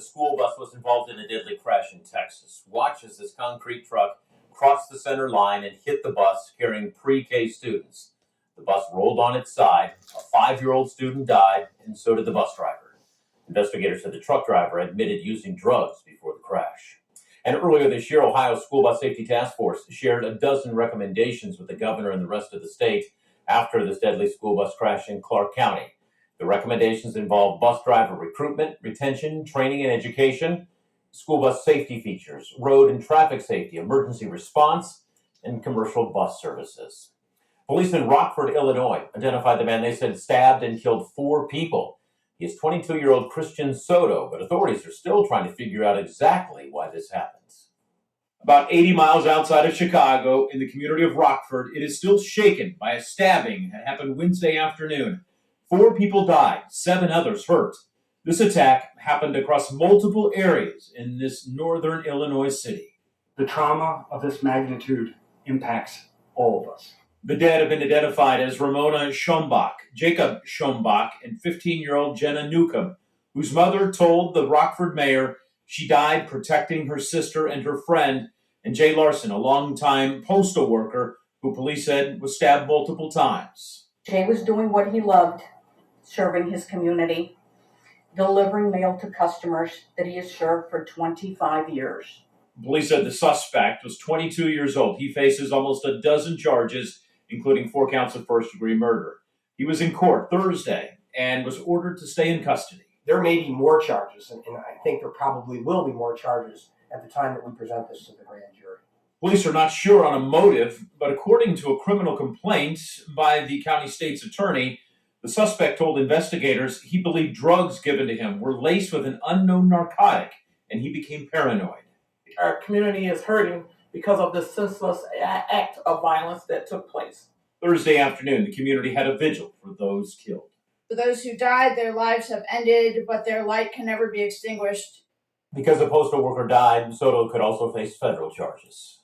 school bus was involved in a deadly crash in Texas. Watch as this concrete truck crossed the center line and hit the bus carrying pre-K students. The bus rolled on its side. A 5-year-old student died, and so did the bus driver. Investigators said the truck driver admitted using drugs before the crash. And earlier this year, Ohio School Bus Safety Task Force shared a dozen recommendations with the governor and the rest of the state after this deadly school bus crash in Clark County. The recommendations involve bus driver recruitment, retention, training and education, school bus safety features, road and traffic safety, emergency response, and commercial bus services. Police in Rockford, Illinois, identified the man they said stabbed and killed 4 people. He is 22-year-old Christian Soto, but authorities are still trying to figure out exactly why this happens. About 80 miles outside of Chicago, in the community of Rockford, it is still shaken by a stabbing that happened Wednesday afternoon. 4 people died, 7 others hurt. This attack happened across multiple areas in this northern Illinois city. The trauma of this magnitude impacts all of us. The dead have been identified as Ramona Schombach, Jacob Schombach, and 15-year-old Jenna Newcomb, whose mother told the Rockford mayor she died protecting her sister and her friend, and Jay Larson, a longtime postal worker who police said was stabbed multiple times. Jay was doing what he loved, serving his community, delivering mail to customers that he has served for 25 years. Police said the suspect was 22 years old. He faces almost a dozen charges, including 4 counts of first-degree murder. He was in court Thursday and was ordered to stay in custody. There may be more charges, and I think there probably will be more charges at the time that we present this to the grand jury. Police are not sure on a motive, but according to a criminal complaint by the county state's attorney, the suspect told investigators he believed drugs given to him were laced with an unknown narcotic, and he became paranoid. Our community is hurting because of the senseless act of violence that took place. Thursday afternoon, the community had a vigil for those killed. For those who died, their lives have ended, but their light can never be extinguished. Because a postal worker died, Soto could also face federal charges.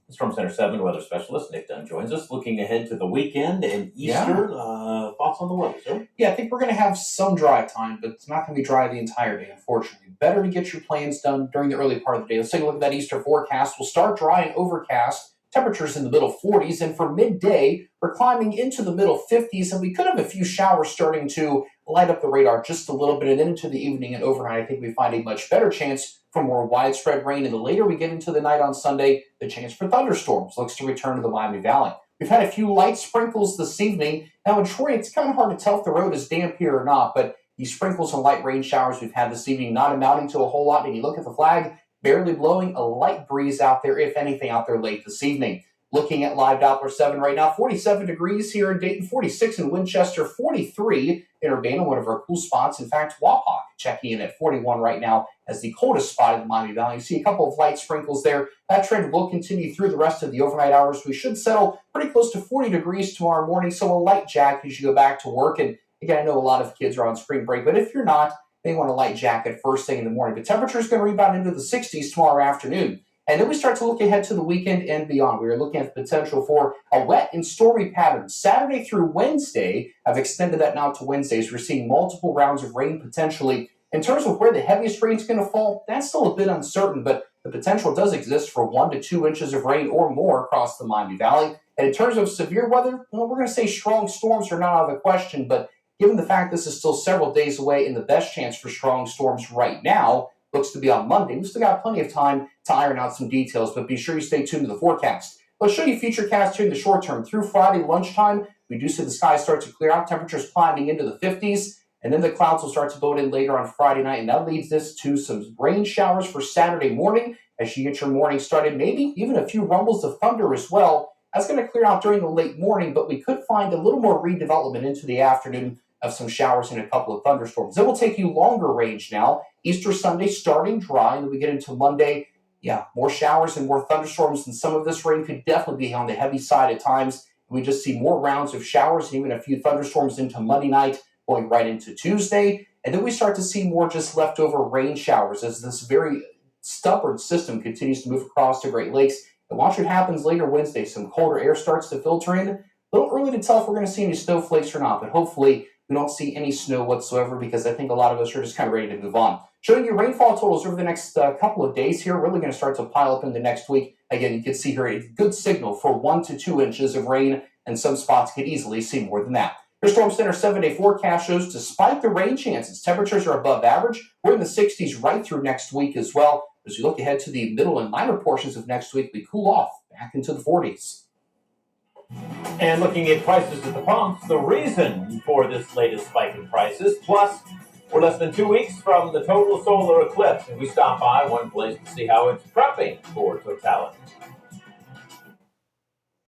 Storm Center 7 weather specialist Nick Dunn joins us, looking ahead to the weekend and Easter. Thoughts on the weather, sir? Yeah, I think we're going to have some dry time, but it's not going to be dry the entire day, unfortunately. Better to get your plans done during the early part of the day. Let's take a look at that Easter forecast. We'll start dry and overcast. Temperatures in the middle 40s, and for midday, we're climbing into the middle 50s, and we could have a few showers starting to light up the radar just a little bit, and then into the evening and overnight, I think we find a much better chance for more widespread rain, and the later we get into the night on Sunday, the chance for thunderstorms looks to return to the Miami Valley. We've had a few light sprinkles this evening. Now in Troy, it's kind of hard to tell if the road is damp here or not, but these sprinkles and light rain showers we've had this evening not amounting to a whole lot, and you look at the flag, barely blowing, a light breeze out there, if anything, out there late this evening. Looking at live Doppler 7 right now, 47 degrees here in Dayton, 46 in Winchester, 43 in Urbana, one of our cool spots. In fact, Wapak checking in at 41 right now as the coldest spot in the Miami Valley. You see a couple of light sprinkles there. That trend will continue through the rest of the overnight hours. We should settle pretty close to 40 degrees tomorrow morning, so a light jacket as you go back to work. And again, I know a lot of kids are on spring break, but if you're not, they want a light jacket first thing in the morning. The temperature is going to rebound into the 60s tomorrow afternoon. And then we start to look ahead to the weekend and beyond. We are looking at the potential for a wet and stormy pattern. Saturday through Wednesday, I've extended that now to Wednesdays. We're seeing multiple rounds of rain potentially. In terms of where the heaviest rain is going to fall, that's still a bit uncertain, but the potential does exist for 1 to 2 inches of rain or more across the Miami Valley. And in terms of severe weather, well, we're going to say strong storms are not out of the question, but given the fact this is still several days away and the best chance for strong storms right now looks to be on Monday, we've still got plenty of time to iron out some details, but be sure you stay tuned to the forecast. Let's show you futurecast here in the short term. Through Friday lunchtime, we do see the skies start to clear out, temperatures climbing into the 50s, and then the clouds will start to build in later on Friday night, and that leads us to some rain showers for Saturday morning as you get your morning started, maybe even a few rumbles of thunder as well. That's going to clear out during the late morning, but we could find a little more redevelopment into the afternoon of some showers and a couple of thunderstorms. Then we'll take you longer range now. Easter Sunday starting dry, and then we get into Monday. Yeah, more showers and more thunderstorms, and some of this rain could definitely be on the heavy side at times. We just see more rounds of showers and even a few thunderstorms into Monday night, going right into Tuesday. And then we start to see more just leftover rain showers as this very stubborn system continues to move across the Great Lakes. And watch what happens later Wednesday. Some colder air starts to filter in. A little early to tell if we're going to see any snowflakes or not, but hopefully we don't see any snow whatsoever because I think a lot of us are just kind of ready to move on. Showing you rainfall totals over the next couple of days here, really going to start to pile up in the next week. Again, you can see here a good signal for 1 to 2 inches of rain, and some spots could easily see more than that. Your Storm Center 7-day forecast shows despite the rain chances, temperatures are above average. We're in the 60s right through next week as well. As we look ahead to the middle and minor portions of next week, we cool off back into the 40s. And looking at prices at the pumps, the reason for this latest spike in prices, plus we're less than 2 weeks from the total solar eclipse, and we stop by one place to see how it's prepping for totality.